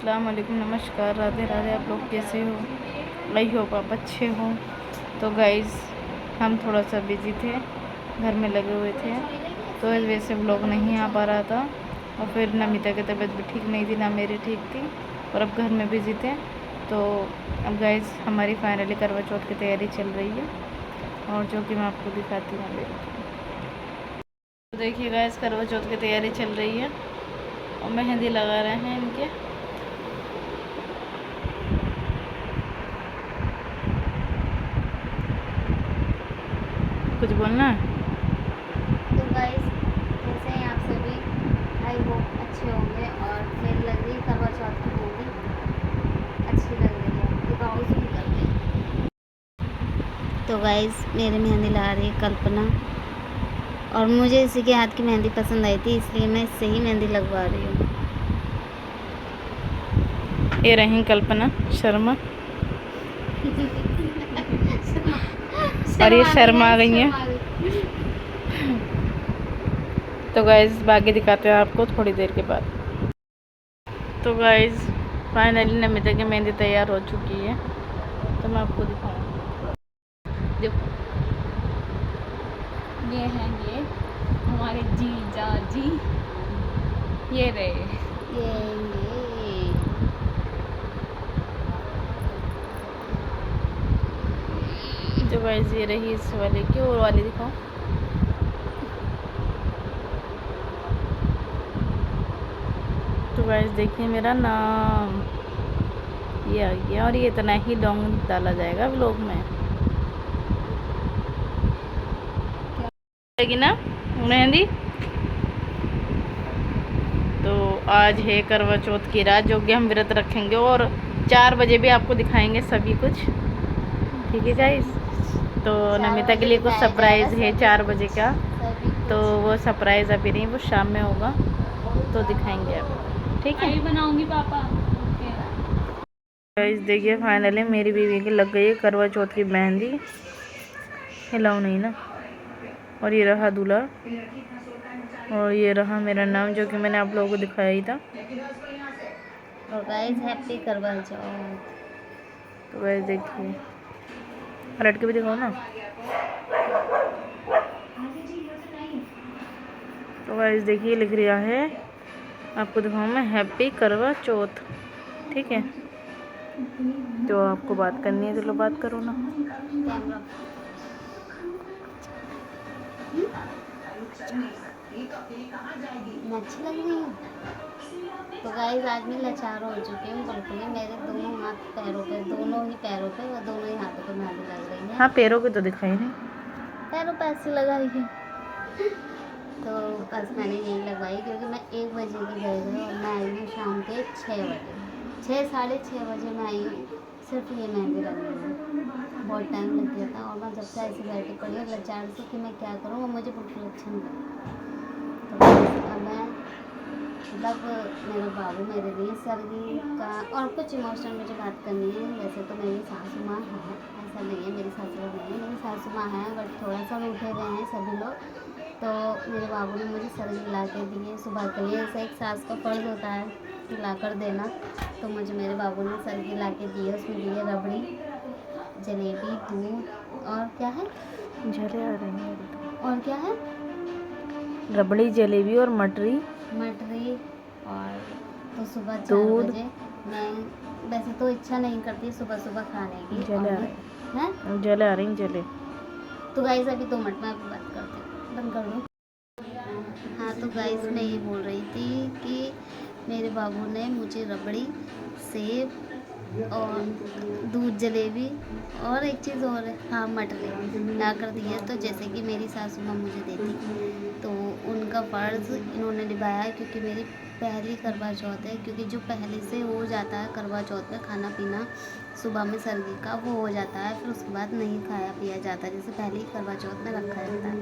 अस्सलाम वालेकुम, नमस्कार, राधे राधे। आप लोग कैसे हो? आई होप आप अच्छे हो। तो गाइज़ हम थोड़ा सा बिज़ी थे, घर में लगे हुए थे, तो इस वजह से व्लॉग नहीं आ पा रहा था। और फिर नमिता की तबीयत भी ठीक नहीं थी, ना मेरी ठीक थी, और अब घर में बिज़ी थे। तो अब गाइज़ हमारी फाइनली करवा चौथ की तैयारी चल रही है, और जो कि मैं आपको दिखाती हूँ। तो देखिए गाइज़, करवा चौथ की तैयारी चल रही है और मेहंदी लगा रहे हैं इनके। कुछ बोलना है? तो गाइस, कैसे हैं आप सभी? आई होप अच्छे होंगे। और मेरी लग रही है करवा चौथ की मेहंदी अच्छी लग रही है, दिखाओ जूम करके। तो गाइस, मेरी मेहंदी लगा रही है कल्पना, और मुझे इसी के हाथ की मेहंदी पसंद आई थी, इसलिए मैं इससे ही मेहंदी लगवा रही हूँ। ये रही कल्पना शर्मा और ये शर्मा गई हैं। तो गाइज़ बाकी दिखाते हैं आपको थोड़ी देर के बाद। तो गाइज़ फाइनली नमिता की मेहंदी तैयार हो चुकी है, तो मैं आपको दिखाऊँ। देखो, ये हैं ये हमारे जीजा जी, ये रहे। तो गाइज़ ये रही इस वाले की, और वाली दिखाओ। तो गाइज़ देखिए मेरा नाम ये आ गया, और ये इतना ही लॉन्ग डाला जाएगा व्लॉग में, लेकिन ना मेहंदी। तो आज है करवा चौथ की रात, जो कि हम व्रत रखेंगे, और 4 बजे भी आपको दिखाएंगे सभी कुछ, ठीक है गाइस। तो नमिता के लिए कुछ सरप्राइज़ है 4 बजे का, तो वो सरप्राइज़ अभी नहीं, वो शाम में होगा, तो दिखाएंगे आपको, ठीक है। बनाऊंगी पापा। गाइस देखिए फाइनली मेरी बीवी की लग गई है करवा चौथ की मेहंदी, हिलाओ नहीं ना। और ये रहा दूल्हा, और ये रहा मेरा नाम, जो कि मैंने आप लोगों को दिखाया ही था। और गाइस हैप्पी करवा चौथ। तो गाइस देखिए, पलट के भी दिखाओ ना। तो गाइस देखिए लिख रहा है, आपको दिखाऊँ मैं, हैप्पी करवा चौथ, ठीक है। तो आपको बात करनी है, चलो बात करो ना। कैमरा मैं अच्छी लग रही हूँ। तो गाइस आज मैं लाचार हो चुकी हूँ बिल्कुल ही। मेरे दोनों हाथ पैरों पे, दोनों ही पैरों पे और दोनों ही हाथों पे मेहंदी लग रही है। हाँ, पैरों की तो दिखाई नहीं, पैरों पे ऐसे लगाई है। तो बस मैंने यही लगवाई, क्योंकि मैं 1 बजे की गई थी और मैं आई हूँ शाम के 6 बजे, 6-6:30 बजे मैं आई हूँ। सिर्फ ये मेहंदी लगने में बहुत टाइम लग गया था, और मैं जब से ऐसे बैठी पड़ी हूँ लाचार से कि मैं क्या करूँ, और मुझे बिल्कुल अच्छा नहीं लगा। तो अब मैं मतलब मेरा बाबू मेरे लिए सर्दी का, और कुछ इमोशनल मुझे बात करनी है। वैसे तो मेरी सासू माँ है, ऐसा नहीं है मेरी सासू नहीं है, मेरी सासू माँ है, बट थोड़ा सा रूठे हुए हैं सभी लोग। तो मेरे बाबू ने मुझे सर्दी ला के दी है सुबह के लिए, ऐसा एक सास का फ़र्ज़ होता है कि ला कर देना। तो मुझे मेरे बाबू ने सर्दी ला के दी है, उसमें दी है रबड़ी, जलेबी, दूध, और क्या है, झले आ रही हैं, और क्या है, रबड़ी, जलेबी और मटरी, और तो सुबह 4 दूध। बजे मैं वैसे तो इच्छा नहीं करती सुबह सुबह खाने की, जले आ और रही हैं। जले आ रही जले। तो गाइस अभी 2 मिनट में आपकी बात करते हैं, बंद कर दो। हाँ, तो गाइस मैं ये बोल रही थी कि मेरे बाबू ने मुझे रबड़ी, सेब और दूध, जलेबी, और एक चीज़ और है, हाँ, मटरी ला कर दी है। तो जैसे कि मेरी सासू माँ मुझे देती, तो उनका फ़र्ज़ इन्होंने निभाया है, क्योंकि मेरी पहली करवा चौथ है। क्योंकि जो पहले से हो जाता है करवा चौथ में खाना पीना सुबह में सर्दी का, वो हो जाता है, फिर उसके बाद नहीं खाया पिया जाता, जैसे पहले ही करवा चौथ में रखा जाता है।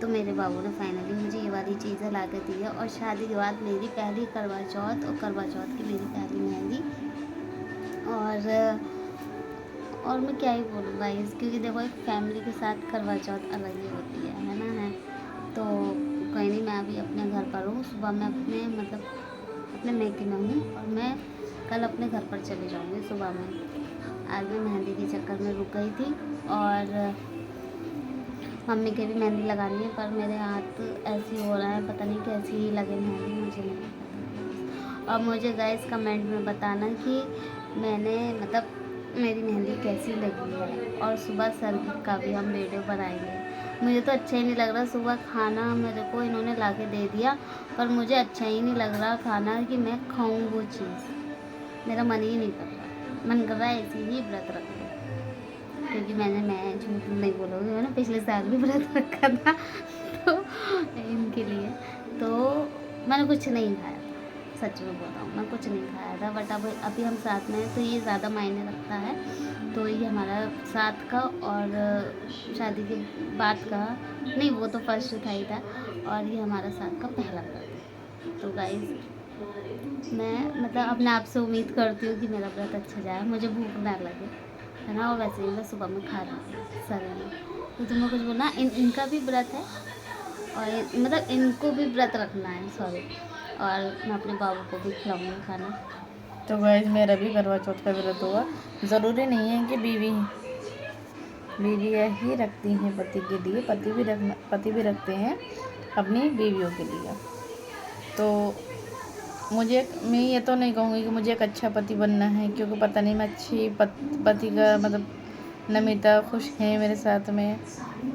तो मेरे बाबू ने फाइनली मुझे ये वाली चीज़ें ला कर दी है, और शादी के बाद मेरी पहली करवा चौथ, और करवा चौथ की मेरी पहली मेहंदी। और मैं क्या ही बोलूँ गाइस, क्योंकि देखो एक फैमिली के साथ करवा चौथ अलग ही होती है ना, है। तो कहीं नहीं, मैं अभी अपने घर पर हूँ, सुबह मैं अपने मतलब अपने मैके में हूँ, और मैं कल अपने घर पर चली जाऊँगी सुबह में। आज मैं मेहंदी के चक्कर में रुक गई थी और मम्मी के भी मेहंदी लगानी है, पर मेरे हाथ ऐसे हो रहा है, पता नहीं कैसी ही लगे मेहंदी, मुझे नहीं पता। और मुझे गाइस कमेंट में बताना कि मैंने मतलब मेरी मेहंदी कैसी लगी है। और सुबह सर्दी का भी हम वीडियो बनाएंगे। मुझे तो अच्छा ही नहीं लग रहा, सुबह खाना मेरे को इन्होंने ला के दे दिया, पर मुझे अच्छा ही नहीं लग रहा खाना कि मैं खाऊं वो चीज़। मेरा मन ही नहीं कर रहा, मन कर रहा है ऐसे ही व्रत रख लूं। क्योंकि मैं झूठ नहीं बोलूँगी, मैंने पिछले साल भी व्रत रखा था तो इनके लिए तो मैंने कुछ नहीं खाया था, सच में बोल रहा हूँ, मैं कुछ नहीं खाया था। बट अब अभी हम साथ में हैं तो ये ज़्यादा मायने रखता है। तो ये हमारा साथ का और शादी के बाद का नहीं, वो तो फर्स्ट था ही था, और ये हमारा साथ का पहला व्रत है। तो गाइस मैं मतलब अपने आप से उम्मीद करती हूँ कि मेरा व्रत अच्छा जाए, मुझे भूख ना लगे, है ना। और वैसे ही मैं सुबह में खा रही हूँ सर में। तो तुम्हें कुछ बोलना, इनका भी व्रत है और मतलब इनको भी व्रत रखना है, सॉरी। और मैं अपने बाबू को भी खिलाऊंगी खाना। तो गाइस मेरा भी करवा चौथ का व्रत हुआ। ज़रूरी नहीं है कि बीवियाँ ही रखती हैं पति के लिए, पति भी रखते हैं अपनी बीवियों के लिए। तो मैं ये तो नहीं कहूँगी कि मुझे एक अच्छा पति बनना है, क्योंकि पता नहीं मैं अच्छी पति का मतलब नमिता खुश है मेरे साथ में,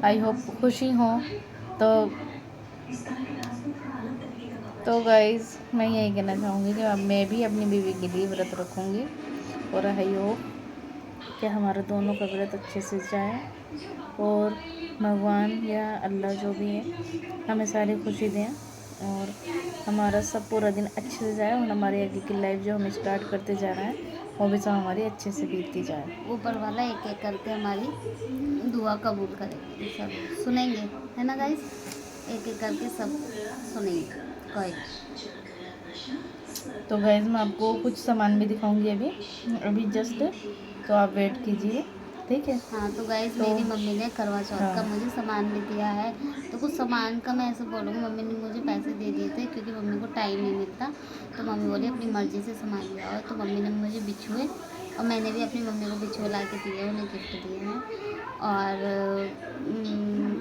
आई होप खुशी हो। तो गाइज़ मैं यही कहना चाहूँगी कि अब मैं भी अपनी बीवी के लिए व्रत रखूँगी, और आई होप कि हमारे दोनों का व्रत अच्छे से जाए और भगवान या अल्लाह जो भी है हमें सारी खुशी दें और हमारा सब पूरा दिन अच्छे से जाए, और हमारी आगे की लाइफ जो हम स्टार्ट करते जा रहे हैं वो भी सब हमारी अच्छे से बीतती जाए। ऊपर वाला एक एक करके हमारी दुआ कबूल करेंगे, सब सुनेंगे, है ना गाइस। एक एक करके सब सुनेंगे कोई। तो गाइस मैं आपको कुछ सामान भी दिखाऊंगी अभी जस्ट, तो आप वेट कीजिए, ठीक है। हाँ तो गाइस तो मेरी मम्मी ने करवा चौथ का हाँ। मुझे सामान भी दिया है। तो कुछ सामान का मैं ऐसे बोलूँगी, मम्मी ने मुझे पैसे दे दिए थे क्योंकि मम्मी को टाइम नहीं मिलता, तो मम्मी बोली अपनी मर्ज़ी से सामान लिया। और तो मम्मी ने मुझे बिछुए, और मैंने भी अपनी मम्मी को बिछुए ला के दिए, उन्हें गिफ्ट दिए हैं। और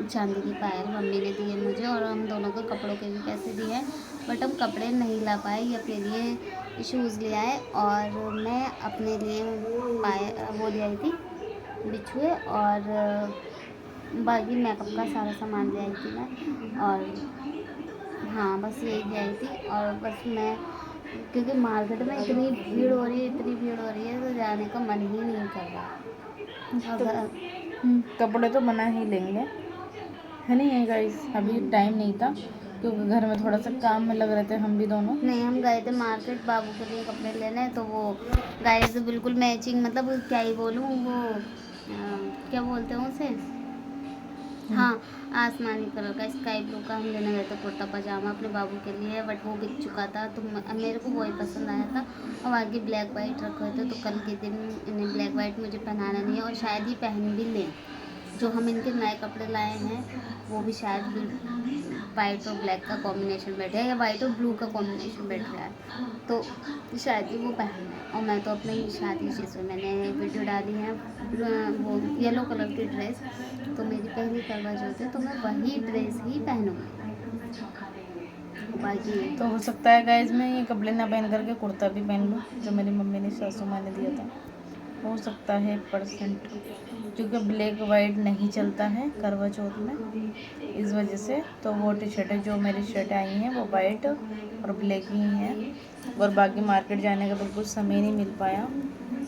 चांदी की पायल मम्मी ने दी है मुझे, और हम दोनों को कपड़ों के भी पैसे दिए हैं। बट हम कपड़े नहीं ला पाए, ये अपने लिए शूज़ ले आए, और मैं अपने लिए वो ले आई थी बिछुए, और बाकी मेकअप का सारा सामान ले आई थी मैं। और हाँ बस यही ले आई थी। और बस मैं क्योंकि मार्केट में इतनी भीड़ हो रही है तो जाने का मन ही नहीं कर रहा। अगर कपड़े तो बना ही लेंगे, है नहीं है गाइस, अभी टाइम नहीं था क्योंकि घर में थोड़ा सा काम में लग रहे थे हम भी दोनों। नहीं, हम गए थे मार्केट बाबू के लिए कपड़े लेने, तो वो गाइस बिल्कुल मैचिंग, मतलब क्या ही बोलूँ, वो क्या बोलते हैं उसे, हाँ आसमानी कलर का स्काई ब्लू का हम लेने गए थे कुर्ता पजामा अपने बाबू के लिए। बट वो बिक चुका था, तो मेरे को वही पसंद आया था। और आगे ब्लैक वाइट रखे हुए थे, तो कल के दिन इन्हें ब्लैक वाइट मुझे पहनाना नहीं है, और शायद ही पहन भी लें। जो हम इनके नए कपड़े लाए हैं वो भी शायद वाइट और ब्लैक का कॉम्बिनेशन बैठ रहा है, या वाइट और ब्लू का कॉम्बिनेशन बैठ रहा है, तो शायद ही वो पहन है। और मैं तो अपनी शादी चीज़ में मैंने वीडियो डाली है वो येलो कलर की ड्रेस, तो मेरी पहली करवा चौथ है, तो मैं वही ड्रेस ही पहनूँगी। बाकी तो हो सकता है गाइस मैं ये कपड़े ना पहन करके कुर्ता भी पहन लूँ, जो मेरी मम्मी ने सासू माँ ने दिया था, हो सकता है 1%, क्योंकि ब्लैक वाइट नहीं चलता है करवा चौथ में, इस वजह से। तो वो टी शर्टें जो मेरी शर्ट आई हैं वो वाइट और ब्लैक ही हैं, और बाकी मार्केट जाने का बिल्कुल समय नहीं मिल पाया।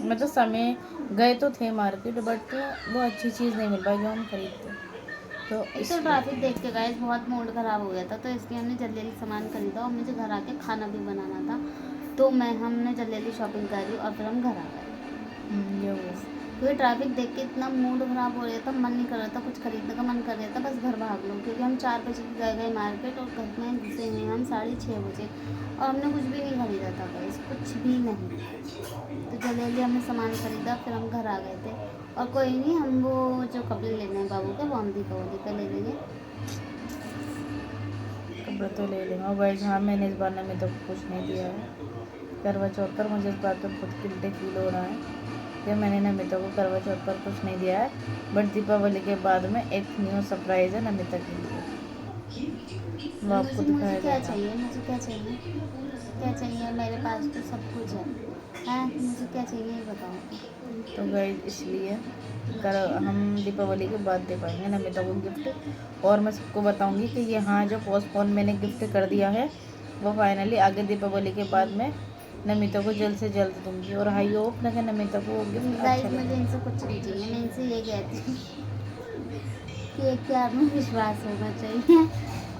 मतलब समय गए तो थे मार्केट, बट वो अच्छी चीज़ नहीं मिल पाई जो हम खरीदते। तो एक तो ट्रैफिक देख के गाइस बहुत मूड ख़राब हो गया था, तो इसलिए हमने जल्दी जल्दी सामान खरीदा, और मुझे घर आके खाना भी बनाना था, तो हमने जल्दी जल्दी शॉपिंग करी और फिर हम घर आ गए। ये हुआ। क्योंकि ट्रैफिक देख के इतना मूड ख़राब हो रहा था, मन नहीं कर रहा था, कुछ खरीदने का मन कर रहा था, बस घर भाग लो। क्योंकि हम 4 बजे गए मार्केट, और घर में घुसे हुए हम 6:30 बजे, और हमने कुछ भी नहीं खरीदा था गाइस, कुछ भी नहीं। तो जल्दी जल्दी हमने सामान खरीदा, फिर हम घर आ गए थे। और कोई नहीं, हम वो जो कपड़े लेने हैं बाबू के, वो हम दीपावली ले लेंगे। कपड़े तो ले लेंगे। और गाइस हाँ मैंने इस बार में तो कुछ नहीं दिया है, करवा चौथ पर। मुझे इस बात पर खुद गिल्टी फील हो रहा है कि मैंने नमिता को करवा चौथ पर कुछ नहीं दिया है, बट दीपावली के बाद में एक न्यू सरप्राइज़ है नमिता के लिए, वो आपको मुझे दिखाया क्या जाएगा। चाहिए, मुझे क्या चाहिए, क्या चाहिए? मेरे पास तो सब कुछ है। हाँ, मुझे क्या चाहिए ये बताओ। तो गाइस इसलिए हम दीपावली के बाद दे पाएंगे नमिता को गिफ्ट। और मैं सबको बताऊंगी कि ये हाँ जो पोस्टपोन मैंने गिफ्ट कर दिया है वो फाइनली आगे दीपावली के बाद में नमिता को जल्द से जल्द दूंगी। और आई होप ना कि नमिता को वो गिफ्ट अच्छा गाइस लगे। मुझे इनसे कुछ नहीं चाहिए, मैं इनसे ये कहती हूँ कि एक प्यार में विश्वास होना चाहिए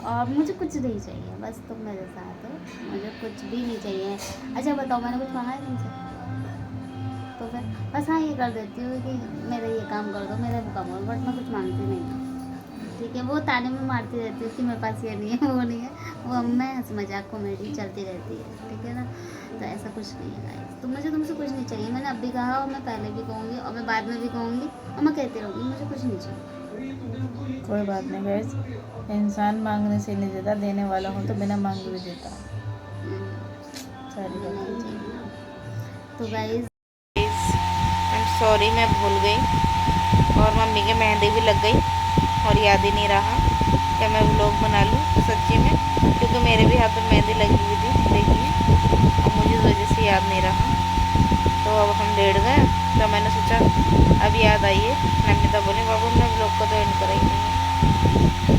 और मुझे कुछ नहीं चाहिए, बस तुम मेरे साथ हो, मुझे कुछ भी नहीं चाहिए। अच्छा बताओ, मैंने कुछ मांगा है तुमसे? तो फिर बस हाँ ये कर देती हूँ कि मेरा ये काम कर दो, मेरा वो काम करो, बट मैं कुछ मांगती नहीं हूँ। ठीक है, वो ताने में मारती रहती हूँ कि मेरे पास ये नहीं है वो नहीं है, वो मैं हंस मजाक कॉमेडी चलती रहती है, ठीक है ना। तो ऐसा कुछ नहीं है गाइस, तो मुझे तुमसे कुछ नहीं चाहिए। मैंने अब भी कहा और मैं पहले भी कहूँगी और मैं बाद में भी कहूँगी और मैं कहती रहूँगी, मुझे कुछ नहीं चाहिए। कोई बात नहीं गाइस, इंसान मांगने से नहीं देता, देने वाला हो तो बिना मांगे भी देता। सारी मुझे नहीं चाहिए। तो गाइस आई एम सॉरी, मैं भूल गई और मम्मी के मेहंदी भी लग गई और याद ही नहीं रहा कि मैं व्लॉग बना लूँ सच्ची में, क्योंकि मेरे भी हाथ में मेहंदी लगी हुई थी देखिए, और मुझे इस वजह से याद नहीं रहा। तो अब हम लेट गए, तो मैंने सोचा अब याद आई है, नमिता बोले बाबू हमने व्लॉग को तो एंड करा ही नहीं है।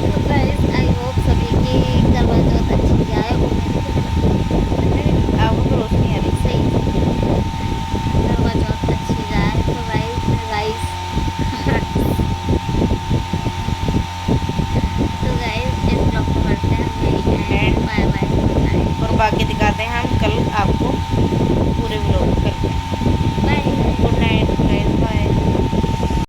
तो गाइस आई होप सभी की करवा चौथ अच्छी जाए। अब